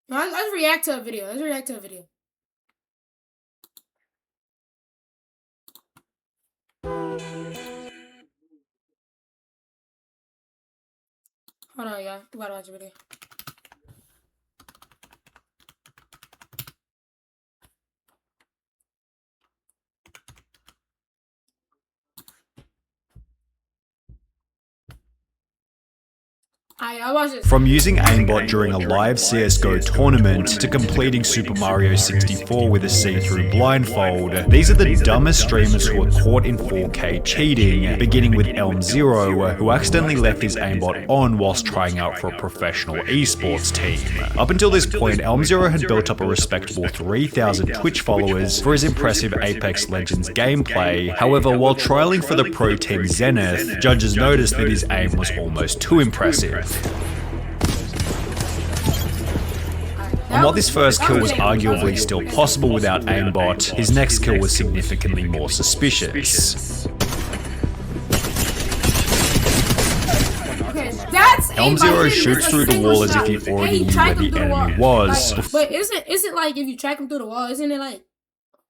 Let's react to a video. Let's react to a video. Hold on, y'all. We gotta watch a video. From using aimbot during a live CSGO tournament to completing Super Mario 64 with a see-through blindfold, these are the dumbest streamers who are caught in 4K cheating, beginning with Elm0, who accidentally left his aimbot on whilst trying out for a professional esports team. Up until this point, Elm0 had built up a respectable 3,000 Twitch followers for his impressive Apex Legends gameplay. However, while trialing for the pro team Zenith, judges noticed that his aim was almost too impressive. And while this first kill was arguably still possible without aimbot, his next kill was significantly more suspicious. Elm0 shoots through the wall as if he already knew where the enemy was. But isn't like if you track him through the wall, isn't it like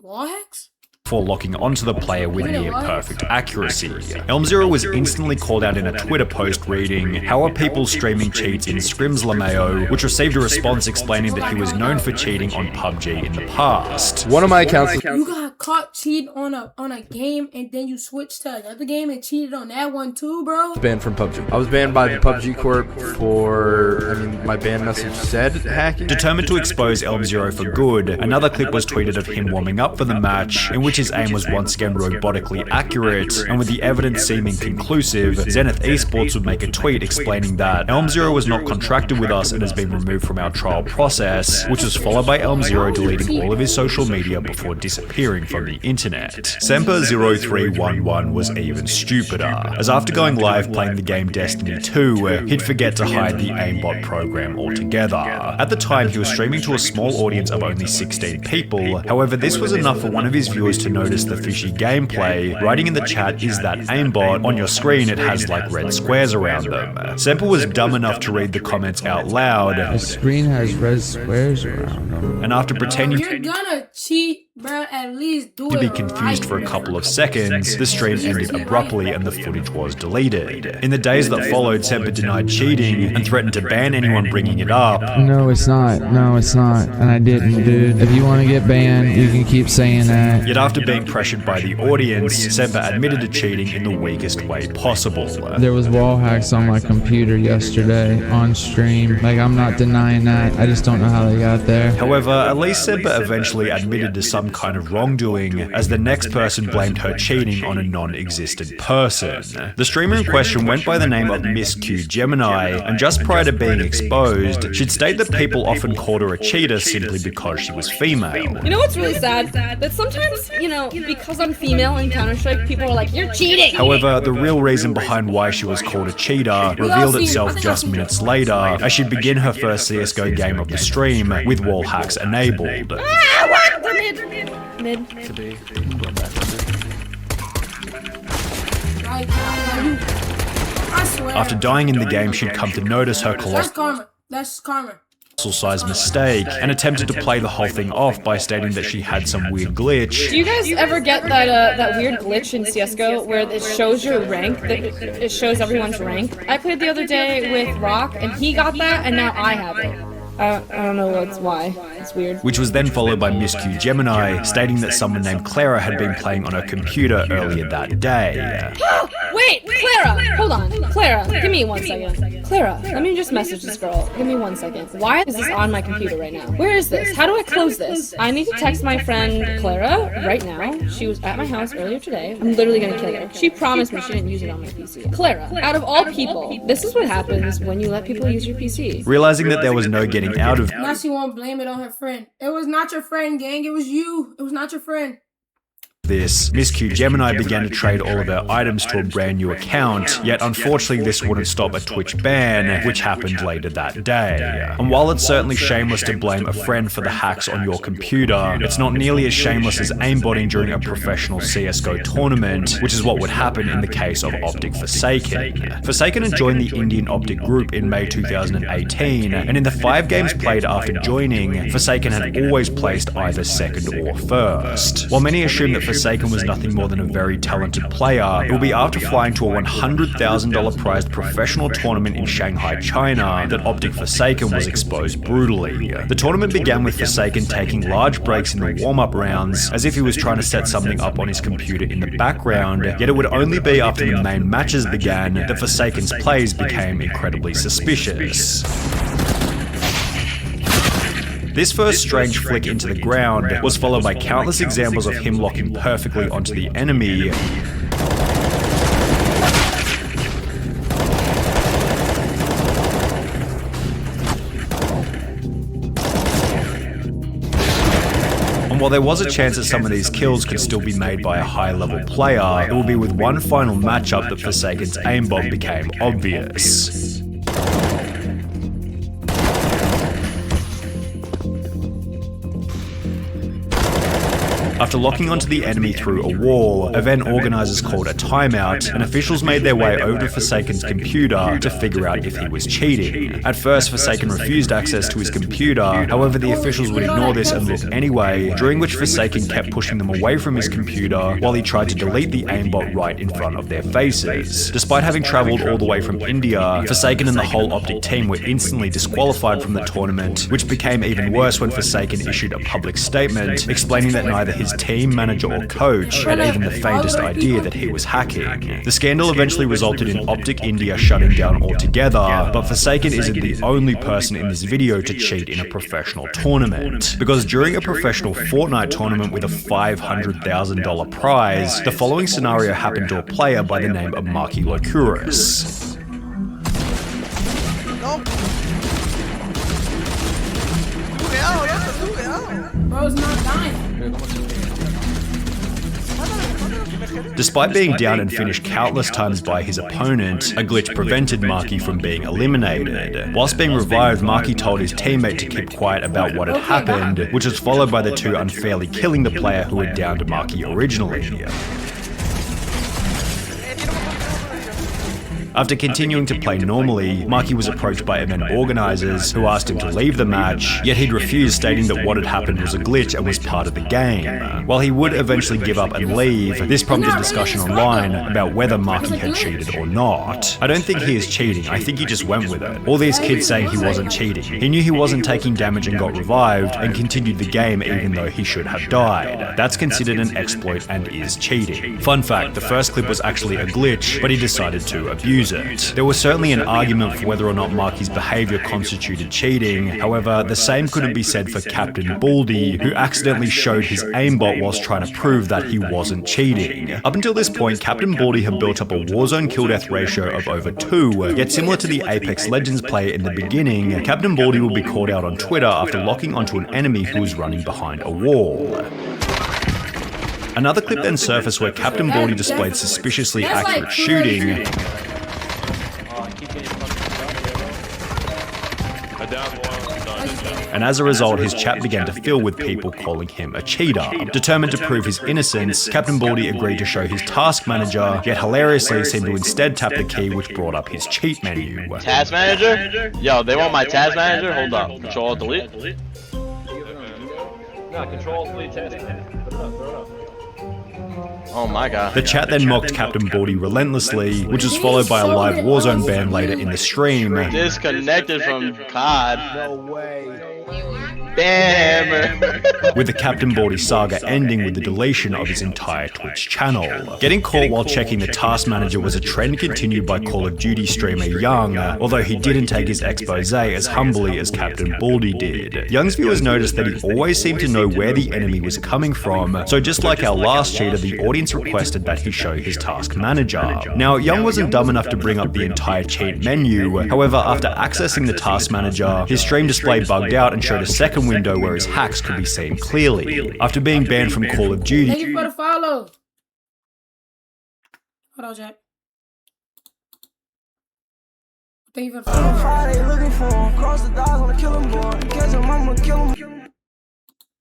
wall hacks? Before locking onto the player with near perfect accuracy. Elm0 was instantly called out in a Twitter post reading, "How are people streaming cheats in Scrims LMAO?" which received a response explaining that he was known for cheating on PUBG in the past. One of my accounts. You got caught cheating on a game and then you switched to another game and cheated on that one too, bro? Banned from PUBG. I was banned by the PUBG Corp for, my ban message said hacking. Determined to expose Elm0 for good, another clip was tweeted of him warming up for the match, in which his aim was once again robotically accurate, and with the evidence seeming conclusive, Zenith Esports would make a tweet explaining that Elm0 was not contracted with us and has been removed from our trial process, which was followed by Elm0 deleting all of his social media before disappearing from the internet. Semper0311 was even stupider, as after going live playing the game Destiny 2, he'd forget to hide the aimbot program altogether. At the time, he was streaming to a small audience of only 16 people, however this was enough for one of his viewers to notice the fishy gameplay. Writing in the chat, "Is that aimbot?" On your screen it has like red squares around them. Semper was dumb enough to read the comments out loud. The screen has red squares around them. And after pretending You're gonna cheat, bro, at least do to it be confused right. for a couple of seconds, the stream ended abruptly and the footage was deleted. In the days that followed, Semper denied cheating and threatened to ban anyone bringing it up. No, it's not. No, it's not. And I didn't, dude. If you want to get banned, you can keep saying that. Yet after being pressured by the audience, Semper admitted to cheating in the weakest way possible. There was wall hacks on my computer yesterday on stream. Like, I'm not denying that. I just don't know how they got there. However, at least Semper eventually admitted to some kind of wrongdoing, as the next person blamed her cheating on a non-existent person. The streamer in question went by the name of Miss Q Gemini, and just prior to being exposed, she'd state that people often called her a cheater simply because she was female. You know what's really sad? That sometimes, because I'm female in Counter-Strike, people are like, "You're cheating!" However, the real reason behind why she was called a cheater revealed itself just minutes later, as she'd begin her first CSGO game of the stream with wall hacks enabled. Ah, what? Mid. I swear. After dying in the game, she'd come to notice her That's colossal karma. That's karma. size mistake and attempted to play the whole thing off by stating that she had some weird glitch. Do you guys ever get that weird glitch in CSGO where it shows your rank, that it shows everyone's rank? I played the other day with Rock and he got that and now I have it. I don't know why. It's weird. Which was then followed by Miss Q Gemini, stating that someone named Clara had been playing on her computer earlier that day. Wait, Clara! Hold on. Clara, give me 1 second. Clara, let me just message this girl. Give me 1 second. Why is this on my computer right now? Where is this? How do I close this? I need to text my friend Clara right now. She was at my house earlier today. I'm literally gonna kill her. She promised me she didn't use it on my PC. Clara, out of all people, this is what happens when you let people use your PC. Realizing that there was no getting out of Now she won't blame it on her friend. It was not your friend, gang. It was you. It was not your friend. this, Miss Q Gemini began to trade all of her items to a brand new account, yet unfortunately this wouldn't stop a Twitch ban, which happened later that day. And while it's certainly shameless to blame a friend for the hacks on your computer, it's not nearly as shameless as aimbotting during a professional CSGO tournament, which is what would happen in the case of Optic Forsaken. Forsaken had joined the Indian Optic group in May 2018, and in the 5 games played after joining, Forsaken had always placed either second or first. While many assume that Forsaken was nothing more than a very talented player, it will be after flying to a $100,000 prized professional tournament in Shanghai, China, that Optic Forsaken was exposed brutally. The tournament began with Forsaken taking large breaks in the warm-up rounds, as if he was trying to set something up on his computer in the background, yet it would only be after the main matches began that Forsaken's plays became incredibly suspicious. This first strange flick into the ground was followed by countless examples of him locking perfectly onto the enemy, and while there was a chance that some of these kills could still be made by a high-level player, it will be with one final matchup that Forsaken's aimbot became obvious. After locking onto the enemy through a wall, event organizers called a timeout, and officials made their way over to Forsaken's computer to figure out if he was cheating. At first, Forsaken refused access to his computer, however the officials would ignore this and look anyway, during which Forsaken kept pushing them away from his computer while he tried to delete the aimbot right in front of their faces. Despite having travelled all the way from India, Forsaken and the whole Optic team were instantly disqualified from the tournament, which became even worse when Forsaken issued a public statement explaining that neither his team, manager or coach had even the faintest idea that he was hacking. The scandal eventually resulted in Optic India shutting down altogether, but Forsaken isn't the only person in this video to cheat in a professional tournament, because during a professional Fortnite tournament with a $500,000 prize, the following scenario happened to a player by the name of Marky Locuris. Bro's not dying. Despite being down and finished countless times by his opponent, a glitch prevented Marky from being eliminated. Whilst being revived, Marky told his teammate to keep quiet about what had happened, which was followed by the two unfairly killing the player who had downed Marky originally. After continuing to play normally, Marky was approached by event organisers who asked him to leave the match, yet he'd refused, stating that what had happened was a glitch and was part of the game. While he would eventually give up and leave, this prompted discussion online about whether Marky had cheated or not. I don't think he is cheating, I think he just went with it. All these kids saying he wasn't cheating. He knew he wasn't taking damage and got revived, and continued the game even though he should have died. That's considered an exploit and is cheating. Fun fact, the first clip was actually a glitch, but he decided to abuse it. There was certainly an argument for whether or not Marky's behaviour constituted cheating, however, the same couldn't be said for Captain Baldy, who accidentally showed his aimbot whilst trying to prove that he wasn't cheating. Up until this point, Captain Baldy had built up a Warzone kill death ratio of over 2, yet similar to the Apex Legends player in the beginning, Captain Baldy would be called out on Twitter after locking onto an enemy who was running behind a wall. Another clip then surfaced where Captain Baldy displayed suspiciously accurate shooting, and as a result, his chat began to fill with people calling him a cheater. Determined to prove his innocence, Captain Baldy agreed to show his task manager, yet hilariously seemed to instead tap the key which brought up his cheat menu. Task manager? Yo, they want my task manager? Hold up. Control delete? No, control delete task manager. Oh my god. The chat then mocked Captain Baldy relentlessly, which was followed by a live Warzone ban later in the stream. Disconnected from COD. No way. Damn. With the Captain Baldy saga ending with the deletion of his entire Twitch channel. Getting caught while checking the task manager was a trend continued by Call of Duty streamer Young, although he didn't take his expose as humbly as Captain Baldy did. Young's viewers noticed that he always seemed to know where the enemy was coming from, so just like our last cheater, cheater, the audience requested that he show his task manager. Now, Young wasn't dumb enough to bring up the entire cheat menu. However, after accessing the task manager, his stream display bugged out and showed a second window where his hacks could be seen clearly. After being banned from Call of Duty, Thank you for the follow. Hold on, Jack. Thank you for the follow.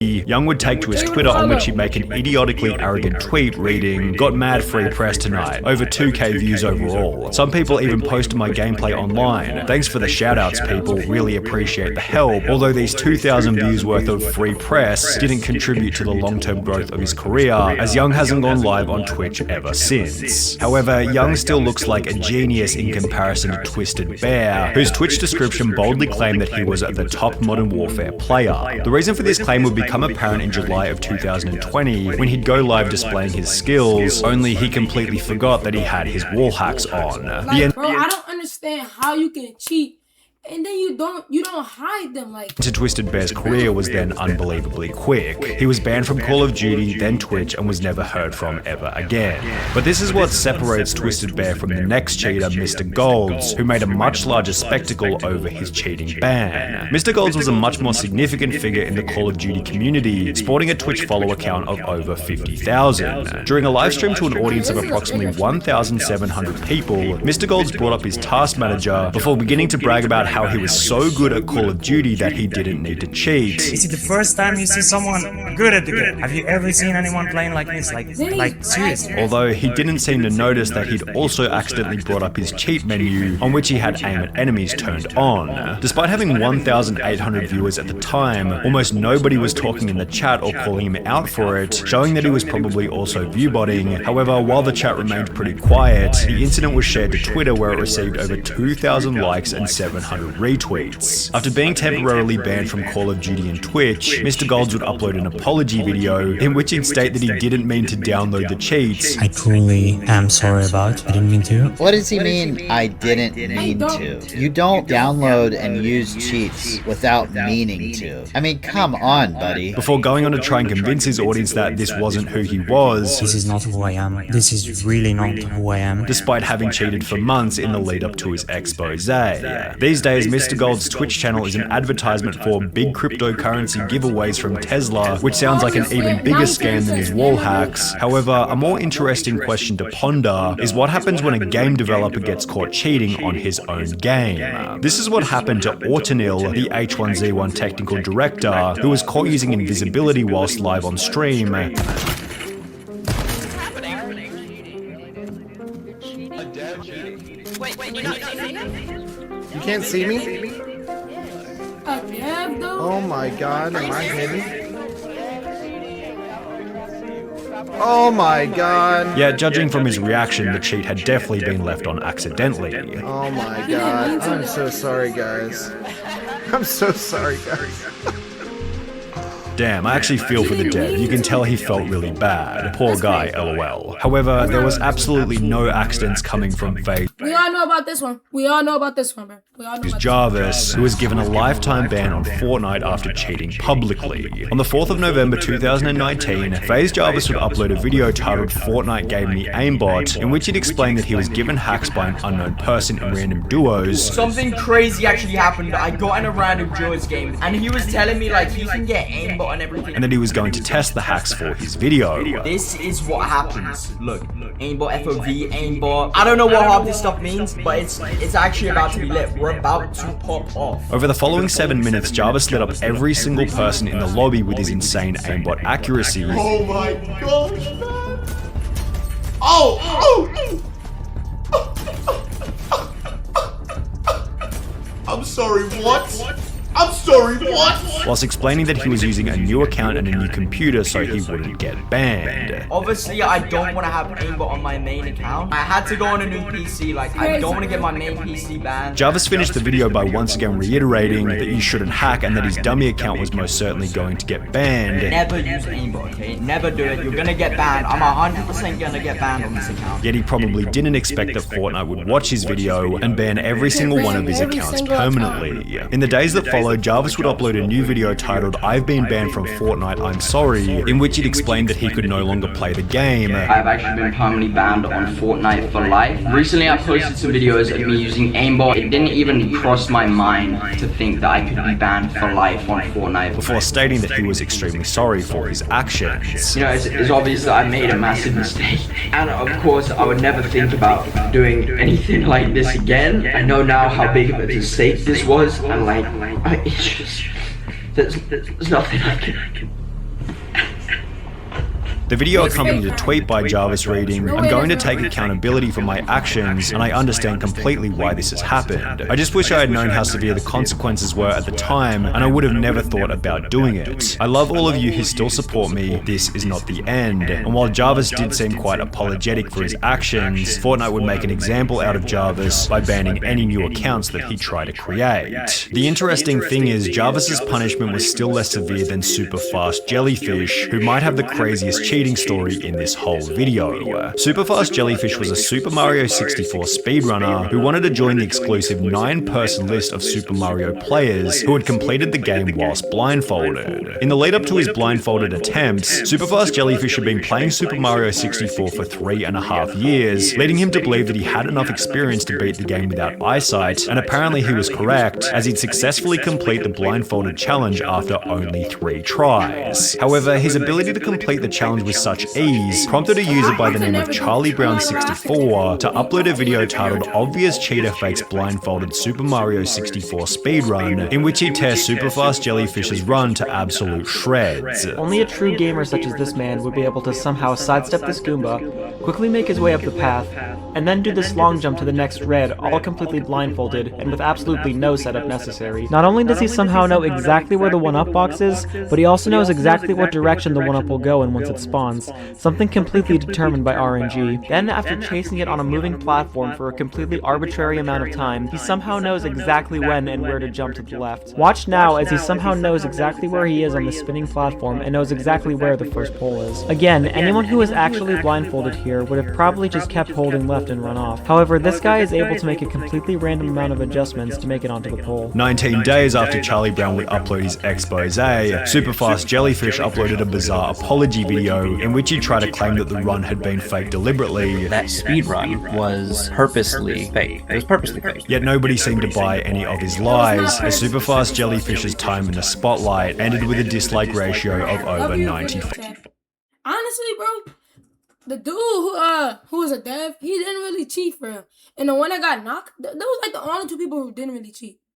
Young would take to his Twitter, on which he'd make an idiotically arrogant tweet reading, "Got mad free press tonight, over 2k views overall. Some people even posted my gameplay online. Thanks for the shoutouts, people, really appreciate the help." Although these 2,000 views worth of free press didn't contribute to the long-term growth of his career, as Young hasn't gone live on Twitch ever since. However, Young still looks like a genius in comparison to Twisted Bear, whose Twitch description boldly claimed that he was the top Modern Warfare player. The reason for this claim would become apparent in July of 2020 when he'd go live displaying his skills, only he completely forgot that he had his wall hacks on. Like, bro, I don't understand how you can cheat and then you don't hide them. Like, to Twisted Bear's career was then unbelievably quick. He was banned from Call of Duty, then Twitch, and was never heard from ever again. But this is what separates Twisted Bear from the next cheater, Mr. Golds, who made a much larger spectacle over his cheating ban. Mr. Golds was a much more significant figure in the Call of Duty community, sporting a Twitch follow account of over 50,000. During a live stream to an audience of approximately 1,700 people, Mr. Golds brought up his task manager before beginning to brag about how he was so good at Call of Duty that he didn't need to cheat. Is it the first time you see someone good at the game? Have you ever seen anyone playing like this? Like seriously? Although he didn't seem to notice that he'd also accidentally brought up his cheat menu, on which he had aim at enemies turned on. Despite having 1,800 viewers at the time, almost nobody was talking in the chat or calling him out for it, showing that he was probably also viewbotting. However, while the chat remained pretty quiet, the incident was shared to Twitter, where it received over 2,000 likes and 700 retweets. After being temporarily banned from Call of Duty and Twitch, Mr. Golds would upload an apology video in which he'd state that he didn't mean to download the cheats. I truly am sorry about. I didn't mean to. What does he mean, I didn't mean to? You don't download and use cheats without meaning to. I mean, come on, buddy. Before going on to try and convince his audience that this wasn't who he was. This is not who I am. This is really not who I am. Despite having cheated for months in the lead up to his expose. These days, Mr. Gold's Twitch channel is an advertisement for big cryptocurrency giveaways from Tesla, which sounds like an even bigger scam than his wall hacks. However, a more interesting question to ponder is what happens when a game developer gets caught cheating on his own game. This is what happened to Autonil, the H1Z1 technical director, who was caught using invisibility whilst live on stream. You can't see me? Oh my god, am I hidden? Oh my god. Yeah, judging from his reaction, the cheat had definitely been left on accidentally. Oh my god, I'm so sorry, guys. I'm so sorry, guys. Damn, I actually feel for the dev. You can tell he felt really bad. Poor guy, lol. However, there was absolutely no accidents coming from FaZe. We all know about this one. We all know about this one, bro. We all know about Jarvis, who was given a lifetime ban on Fortnite after cheating publicly. On the 4th of November 2019, FaZe Jarvis would upload a video titled "Fortnite Gave Me Aimbot," in which he'd explained that he was given hacks by an unknown person in random duos. Something crazy actually happened. I got in a random duos game, and he was telling me like he can get aimbot and everything. And that he was going to test the hacks for his video. This is what happens. Look, aimbot, FOV, aimbot. I don't know what half this stuff means, but it's actually about to be lit. We're about to pop off. Over the following 7 minutes, Jarvis lit up every single person in the lobby with his insane aimbot accuracy. Oh my gosh, man. Oh! I'm sorry, what? I'm sorry, what? Whilst explaining that he was using a new account and a new computer so he wouldn't get banned. Obviously, I don't want to have aimbot on my main account. I had to go on a new PC, like, I don't want to get my main PC banned. Jarvis finished the video by once again reiterating that you shouldn't hack and that his dummy account was most certainly going to get banned. Never use aimbot, okay? Never do it. You're gonna get banned. I'm 100% gonna get banned on this account. Yet he probably didn't expect that Fortnite would watch his video and ban every single one of his accounts permanently. In the days that followed, Jarvis would upload upload a new video titled "I've been banned from Fortnite, I'm sorry," in which it explained that he could no longer play the game. I've actually been permanently banned on Fortnite for life. Recently I posted some videos of me using aimbot. It didn't even cross my mind to think that I could be banned for life on Fortnite. Before stating that he was extremely sorry for his actions. You know, it's obvious that I made a massive mistake. And of course, I would never think about doing anything like this again. I know now how big of a mistake this was, and like, it's just, there's nothing I can. The video accompanied a tweet by Jarvis reading, "I'm going to take accountability for my actions, and I understand completely why this has happened. I just wish I had known how severe the consequences were at the time, and I would have never thought about doing it. I love all of you who still support me. This is not the end." And while Jarvis did seem quite apologetic for his actions, Fortnite would make an example out of Jarvis by banning any new accounts that he tried to create. The interesting thing is, Jarvis's punishment was still less severe than Superfast Jellyfish, who might have the craziest cheating story in this whole video. Superfast Jellyfish was a Super Mario 64 speedrunner who wanted to join the exclusive 9-person list of Super Mario players who had completed the game whilst blindfolded. In the lead up to his blindfolded attempts, Superfast Jellyfish had been playing Super Mario 64 for 3.5 years, leading him to believe that he had enough experience to beat the game without eyesight, and apparently he was correct, as he'd successfully complete the blindfolded challenge after only 3 tries. However, his ability to complete the challenge with such ease prompted a user by the name of Charlie Brown 64 to upload a video titled "Obvious Cheater Fakes Blindfolded Super Mario 64 Speedrun," in which he tears Superfast Jellyfish's run to absolute shreds. Only a true gamer such as this man would be able to somehow sidestep this Goomba, quickly make his way up the path, and then do this long jump to the next red, all completely blindfolded and with absolutely no setup necessary. Not only does he somehow know exactly where the 1-up box is, but he also knows exactly what direction the 1-up will go in once it spawns, something completely determined by RNG. Then, after chasing it on a moving platform for a completely arbitrary amount of time, he somehow knows exactly when and where to jump to the left. Watch now as he somehow knows exactly where he is on the spinning platform and knows exactly where the first pole is. Again, anyone who is actually blindfolded here would have probably just kept holding left and run off. However, this guy is able to make a completely random amount of adjustments to make it onto the pole. 19 days after Charlie Brown would upload his expose, Superfast Jellyfish uploaded a bizarre apology video in which he tried to claim that the run had been faked deliberately. That speedrun was purposely fake. It was purposely fake. Yet nobody seemed to buy any of his lies, as Superfast Jellyfish's time in the spotlight ended with a dislike ratio of over 95. Honestly, bro, the dude who was a dev, he didn't really cheat for him. And the one that got knocked, that was like the only 2 people who didn't really cheat.